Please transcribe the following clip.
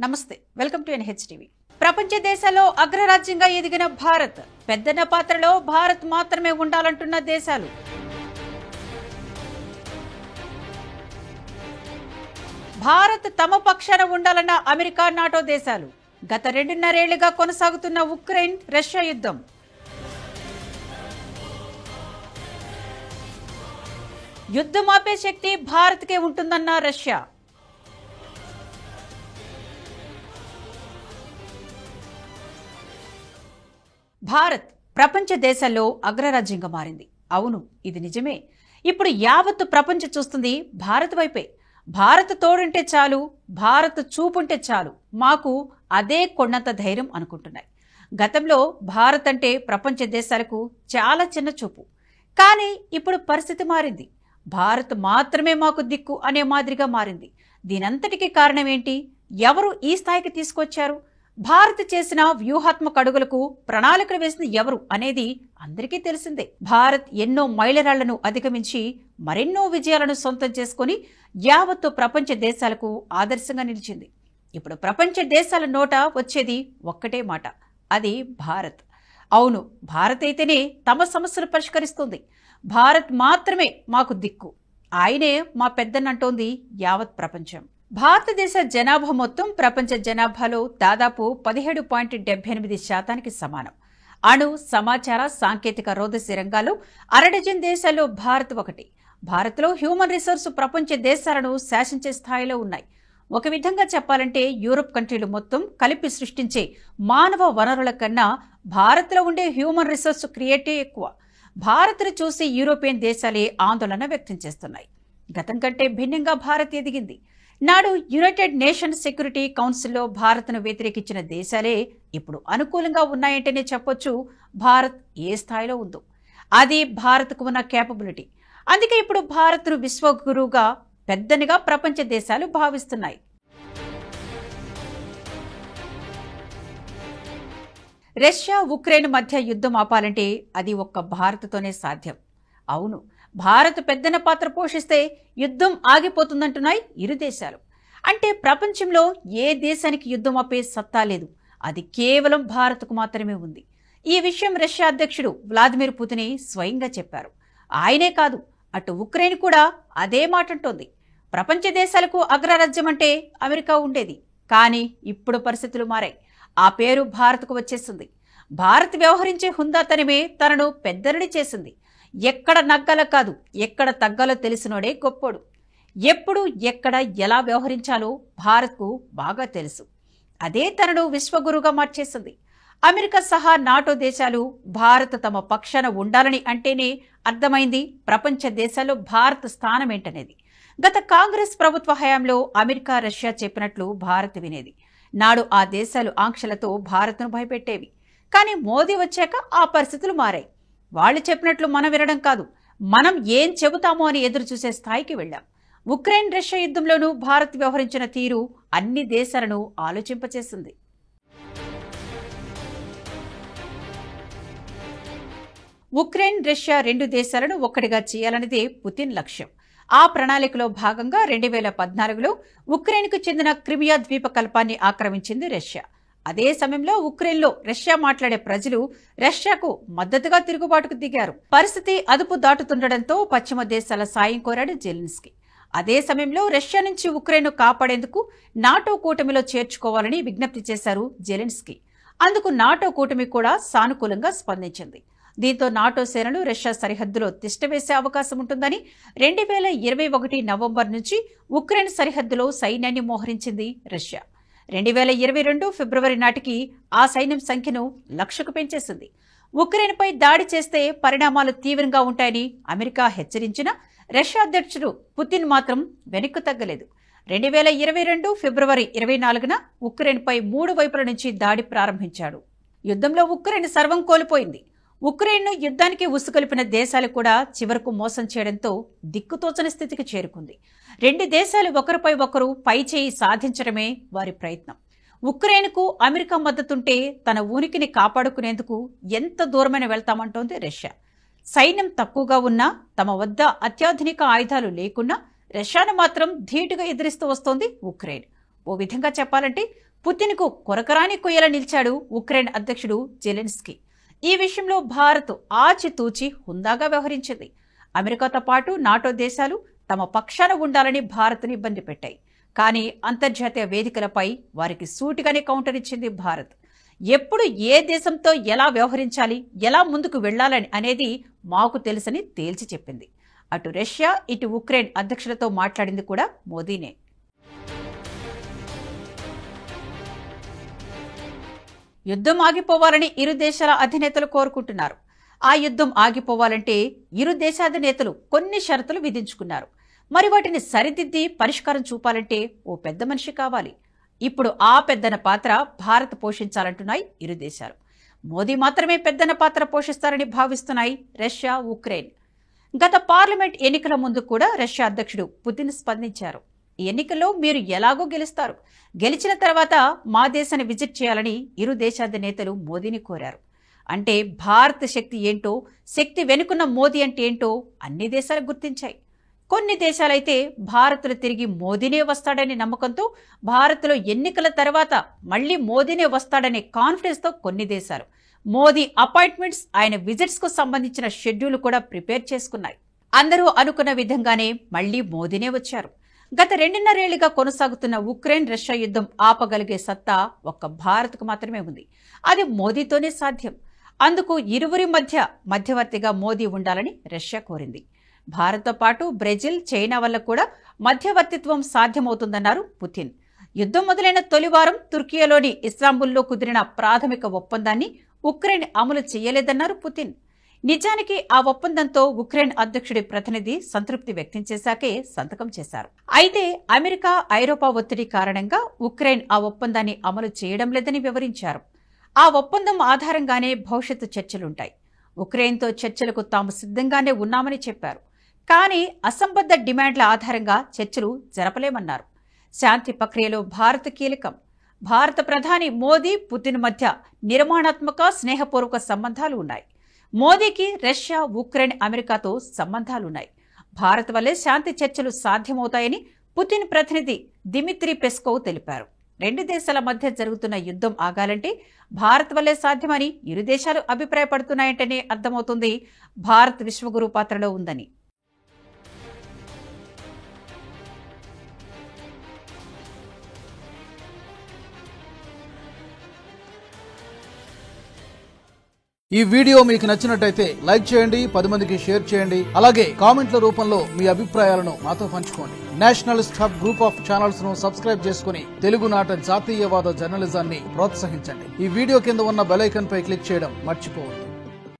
నమస్తే, welcome to NHTV. ప్రపంచ దేశాల్లో అగ్రరాజ్యంగా ఎదిగిన భారత్, పెద్దన్న పాత్రలో భారత్ మాత్రమే ఉండాలంటున్న దేశాలు. భారత్ తమ పక్షాన ఉండాలన్న అమెరికా, నాటో దేశాలు. గత 2.5 ఏళ్లుగా కొనసాగుతున్న ఉక్రెయిన్ రష్యా యుద్ధం. యుద్ధం ఆపే శక్తి భారత్కే ఉంటుందన్న రష్యా. భారత్ ప్రపంచ దేశాల్లో అగ్రరాజ్యంగా మారింది. అవును, ఇది నిజమే. ఇప్పుడు యావత్తు ప్రపంచం చూస్తుంది భారత్ వైపే. భారత్ తోడుంటే చాలు, భారత్ చూపుంటే చాలు, మాకు అదే కొండంత ధైర్యం అనుకుంటున్నాయి. గతంలో భారత్ అంటే ప్రపంచ దేశాలకు చాలా చిన్న చూపు. కానీ ఇప్పుడు పరిస్థితి మారింది. భారత్ మాత్రమే మాకు దిక్కు అనే మాదిరిగా మారింది. దీనంతటికీ కారణం ఏంటి? ఎవరు ఈ స్థాయికి తీసుకొచ్చారు? భారత్ చేసిన వ్యూహాత్మక అడుగులకు ప్రణాళికలు వేసిన ఎవరు అనేది అందరికీ తెలిసిందే. భారత్ ఎన్నో మైలురాళ్లను అధిగమించి మరెన్నో విజయాలను సొంతం చేసుకుని యావత్తు ప్రపంచ దేశాలకు ఆదర్శంగా నిలిచింది. ఇప్పుడు ప్రపంచ దేశాల నోట వచ్చేది ఒక్కటే మాట, అది భారత్. అవును, భారత్ అయితేనే తమ సమస్యలు పరిష్కరిస్తుంది. భారత్ మాత్రమే మాకు దిక్కు, ఆయనే మా పెద్దనంటోంది యావత్ ప్రపంచం. భారతదేశ జనాభా మొత్తం ప్రపంచ జనాభాలో దాదాపు 17.78% సమానం. అణు, సమాచార, సాంకేతిక, రోదసి రంగాల్లో అరడజన్ దేశాల్లో భారత్ ఒకటి. భారత్లో హ్యూమన్ రిసోర్స్ ప్రపంచ దేశాలను శాసించే స్థాయిలో ఉన్నాయి. ఒక విధంగా చెప్పాలంటే యూరోప్ కంట్రీలు మొత్తం కలిపి సృష్టించే మానవ వనరుల కన్నా భారత్లో ఉండే హ్యూమన్ రిసోర్స్ క్రియేటే ఎక్కువ. భారత్ను చూసి యూరోపియన్ దేశాలే ఆందోళన వ్యక్తం చేస్తున్నాయి. గతం కంటే భిన్నంగా భారత్ ఎదిగింది. నాడు యునైటెడ్ నేషన్స్ సెక్యూరిటీ కౌన్సిల్లో భారత్ను వ్యతిరేకించిన దేశాలే ఇప్పుడు అనుకూలంగా ఉన్నాయంటేనే చెప్పొచ్చు భారత్ ఏ స్థాయిలో ఉందో. అది భారత్కు ఉన్న కేపబిలిటీ. అందుకే ఇప్పుడు భారత్ను విశ్వగురువుగా, పెద్దనిగా ప్రపంచ దేశాలు భావిస్తున్నాయి. రష్యా, ఉక్రెయిన్ మధ్య యుద్ధం ఆపాలంటే అది ఒక్క భారత్తోనే సాధ్యం. అవును, భారత్ పెద్దన పాత్ర పోషిస్తే యుద్ధం ఆగిపోతుందంటున్నాయి ఇరు దేశాలు. అంటే ప్రపంచంలో ఏ దేశానికి యుద్ధం ఆపే సత్తా లేదు, అది కేవలం భారత్కు మాత్రమే ఉంది. ఈ విషయం రష్యా అధ్యక్షుడు వ్లాదిమిర్ పుతిన్ స్వయంగా చెప్పారు. ఆయనే కాదు, అటు ఉక్రెయిన్ కూడా అదే మాటంటోంది. ప్రపంచ దేశాలకు అగ్రరాజ్యం అంటే అమెరికా ఉండేది. కానీ ఇప్పుడు పరిస్థితులు మారాయి. ఆ పేరు భారత్కు వచ్చేసింది. భారత్ వ్యవహరించే హుందాతనమే తనను పెద్దరిని చేసింది. ఎక్కడ నగ్గాలో కాదు, ఎక్కడ తగ్గాలో తెలిసినోడే గొప్పోడు. ఎప్పుడు, ఎక్కడ, ఎలా వ్యవహరించాలో భారత్కు బాగా తెలుసు. అదే తనను విశ్వగురువుగా మార్చేసింది. అమెరికా సహా నాటో దేశాలు భారత్ తమ పక్షాన ఉండాలని అంటేనే అర్థమైంది ప్రపంచ దేశాల్లో భారత్ స్థానం ఏంటనేది. గత కాంగ్రెస్ ప్రభుత్వ హయాంలో అమెరికా, రష్యా చెప్పినట్లు భారత్ వినేది. నాడు ఆ దేశాలు ఆంక్షలతో భారత్ను భయపెట్టేవి. కానీ మోదీ వచ్చాక ఆ పరిస్థితులు మారాయి. వాళ్ళు చెప్పినట్లు మనం వినడం కాదు, మనం ఏం చెబుతామో అని ఎదురు చూసే స్థాయికి వెళ్ళాం. ఉక్రెయిన్ రష్యా యుద్ధంలోనూ భారత్ వ్యవహరించిన తీరు అన్ని దేశాలను ఆలోచింపచేసింది. ఉక్రెయిన్, రష్యా 2 దేశాలను ఒక్కటిగా చేయాలన్నదే పుతిన్ లక్ష్యం. ఆ ప్రణాళికలో భాగంగా 2014లో ఉక్రెయిన్కు చెందిన క్రిమియా ద్వీపకల్పాన్ని ఆక్రమించింది రష్యా. అదే సమయంలో ఉక్రెయిన్లో రష్యా మాట్లాడే ప్రజలు రష్యాకు మద్దతుగా తిరుగుబాటుకు దిగారు. పరిస్థితి అదుపు దాటుతుండటంతో పశ్చిమ దేశాల సాయం కోరాడు జెలెన్స్కీ. అదే సమయంలో రష్యా నుంచి ఉక్రెయిన్ను కాపాడేందుకు నాటో కూటమిలో చేర్చుకోవాలని విజ్ఞప్తి చేశారు జెలెన్స్కీ. అందుకు నాటో కూటమి కూడా సానుకూలంగా స్పందించింది. దీంతో నాటో సేనలు రష్యా సరిహద్దులో తిష్టవేసే అవకాశం ఉంటుందని 2021 నవంబర్ నుంచి ఉక్రెయిన్ సరిహద్దులో సైన్యాన్ని మోహరించింది రష్యా. 2022 ఫిబ్రవరి నాటికి ఆ సైన్యం సంఖ్యను 1,00,000కు పెంచేసింది. ఉక్రెయిన్పై దాడి చేస్తే పరిణామాలు తీవ్రంగా ఉంటాయని అమెరికా హెచ్చరించిన రష్యా అధ్యక్షుడు పుతిన్ మాత్రం వెనక్కు తగ్గలేదు. 2022 ఫిబ్రవరి 24న ఉక్రెయిన్పై 3 వైపుల నుంచి దాడి ప్రారంభించాడు. యుద్ధంలో ఉక్రెయిన్ సర్వం కోల్పోయింది. ఉక్రెయిన్ను యుద్ధానికి ఉసుకొల్పిన దేశాలు కూడా చివరకు మోసం చేయడంతో దిక్కుతోచని స్థితికి చేరుకుంది. 2 దేశాలు ఒకరిపై ఒకరు పైచేయి సాధించడమే వారి ప్రయత్నం. ఉక్రెయిన్కు అమెరికా మద్దతుంటే తన ఉనికిని కాపాడుకునేందుకు ఎంత దూరమైన వెళ్తామంటోంది రష్యా. సైన్యం తక్కువగా ఉన్నా, తమ వద్ద అత్యాధునిక ఆయుధాలు లేకున్నా రష్యాను మాత్రం ధీటుగా ఎదిరిస్తూ వస్తోంది ఉక్రెయిన్. ఓ విధంగా చెప్పాలంటే పుతిన్కు కొరకరాని కొయ్యలా నిలిచాడు ఉక్రెయిన్ అధ్యక్షుడు జెలెన్స్కీ. ఈ విషయంలో భారత్ ఆచితూచి హుందాగా వ్యవహరించింది. అమెరికాతో పాటు నాటో దేశాలు తమ పక్షాన ఉండాలని భారత్ను ఇబ్బంది పెట్టాయి. కానీ అంతర్జాతీయ వేదికలపై వారికి సూటిగానే కౌంటర్ ఇచ్చింది భారత్. ఎప్పుడు ఏ దేశంతో ఎలా వ్యవహరించాలి, ఎలా ముందుకు వెళ్లాలని అనేది మాకు తెలుసని తేల్చి చెప్పింది. అటు రష్యా, ఇటు ఉక్రెయిన్ అధ్యక్షులతో మాట్లాడింది కూడా మోదీనే. యుద్ధం ఆగిపోవాలని ఇరు దేశాల అధినేతలు కోరుకుంటున్నారు. ఆ యుద్ధం ఆగిపోవాలంటే ఇరు దేశాధినేతలు కొన్ని షరతులు విధించుకున్నారు. మరి వాటిని సరిదిద్ది పరిష్కారం చూపాలంటే ఓ పెద్ద మనిషి కావాలి. ఇప్పుడు ఆ పెద్దన పాత్ర భారత్ పోషించాలంటున్నాయి ఇరు దేశాలు. మోదీ మాత్రమే పెద్దన పాత్ర పోషిస్తారని భావిస్తున్నాయి రష్యా, ఉక్రెయిన్. గత పార్లమెంట్ ఎన్నికల ముందు కూడా రష్యా అధ్యక్షుడు పుతిన్ స్పందించారు. ఈ ఎన్నికల్లో మీరు ఎలాగో గెలుస్తారు, గెలిచిన తర్వాత మా దేశాన్ని విజిట్ చేయాలని ఇరు దేశాధినేతలు మోదీని కోరారు. అంటే భారత శక్తి ఏంటో, శక్తి వెనుకున్న మోదీ అంటే ఏంటో అన్ని దేశాలు గుర్తించాయి. కొన్ని దేశాలైతే భారత్లో తిరిగి మోదీనే వస్తాడనే నమ్మకంతో, భారత్లో ఎన్నికల తర్వాత మళ్లీ మోదీనే వస్తాడనే కాన్ఫిడెన్స్తో కొన్ని దేశాలు మోదీ అపాయింట్మెంట్స్, ఆయన విజిట్స్ కు సంబంధించిన షెడ్యూల్ కూడా ప్రిపేర్ చేసుకున్నాయి. అందరూ అనుకున్న విధంగానే మళ్లీ మోదీనే వచ్చారు. గత 2.5 ఏళ్లుగా కొనసాగుతున్న ఉక్రెయిన్ రష్యా యుద్ధం ఆపగలిగే సత్తా ఒక్క భారత్కు మాత్రమే ఉంది. అది మోదీతోనే సాధ్యం. అందుకు ఇరువురి మధ్యవర్తిగా మోదీ ఉండాలని రష్యా కోరింది. భారత్తో పాటు బ్రెజిల్, చైనా వల్ల కూడా మధ్యవర్తిత్వం సాధ్యమవుతుందన్నారు పుతిన్. యుద్ధం మొదలైన తొలివారం తుర్కియాలోని ఇస్తాంబుల్లో కుదిరిన ప్రాథమిక ఒప్పందాన్ని ఉక్రెయిన్ అమలు చేయలేదన్నారు పుతిన్. నిజానికి ఆ ఒప్పందంతో ఉక్రెయిన్ అధ్యక్షుడి ప్రతినిధి సంతృప్తి వ్యక్తం చేశాకే సంతకం చేశారు. అయితే అమెరికా, ఐరోపా ఒత్తిడి కారణంగా ఉక్రెయిన్ ఆ ఒప్పందాన్ని అమలు చేయడం లేదని వివరించారు. ఆ ఒప్పందం ఆధారంగానే భవిష్యత్తు చర్చలుంటాయి. ఉక్రెయిన్తో చర్చలకు తాము సిద్ధంగానే ఉన్నామని చెప్పారు. కానీ అసంబద్ధ డిమాండ్ల ఆధారంగా చర్చలు జరపలేమన్నారు. శాంతి ప్రక్రియలో భారత్ కీలకం. భారత ప్రధాని మోదీ, పుతిన్ మధ్య నిర్మాణాత్మక, స్నేహపూర్వక సంబంధాలు ఉన్నాయి. మోదీకి రష్యా, ఉక్రెయిన్, అమెరికాతో సంబంధాలున్నాయి. భారత్ వల్లే శాంతి చర్చలు సాధ్యమవుతాయని పుతిన్ ప్రతినిధి దిమిత్రీ పెస్కోవ్ తెలిపారు. 2 దేశాల మధ్య జరుగుతున్న యుద్ధం ఆగాలంటే భారత్ వల్లే సాధ్యమని ఇరు దేశాలు అభిప్రాయపడుతున్నాయంటేనే అర్థమవుతుంది భారత్ విశ్వగురు పాత్రలో ఉందని. ఈ వీడియో మీకు నచ్చినట్టయితే లైక్ చేయండి, 10 మందికి షేర్ చేయండి. అలాగే కామెంట్ల రూపంలో మీ అభిప్రాయాలను మాతో పంచుకోండి. Nationalist hub group of channels ను సబ్స్క్రైబ్ చేసుకుని తెలుగునాట జాతీయవాద జర్నలిజాన్ని ప్రోత్సహించండి. ఈ వీడియో కింద ఉన్న బెల్ ఐకాన్ పై క్లిక్ చేయడం మర్చిపోవద్దు.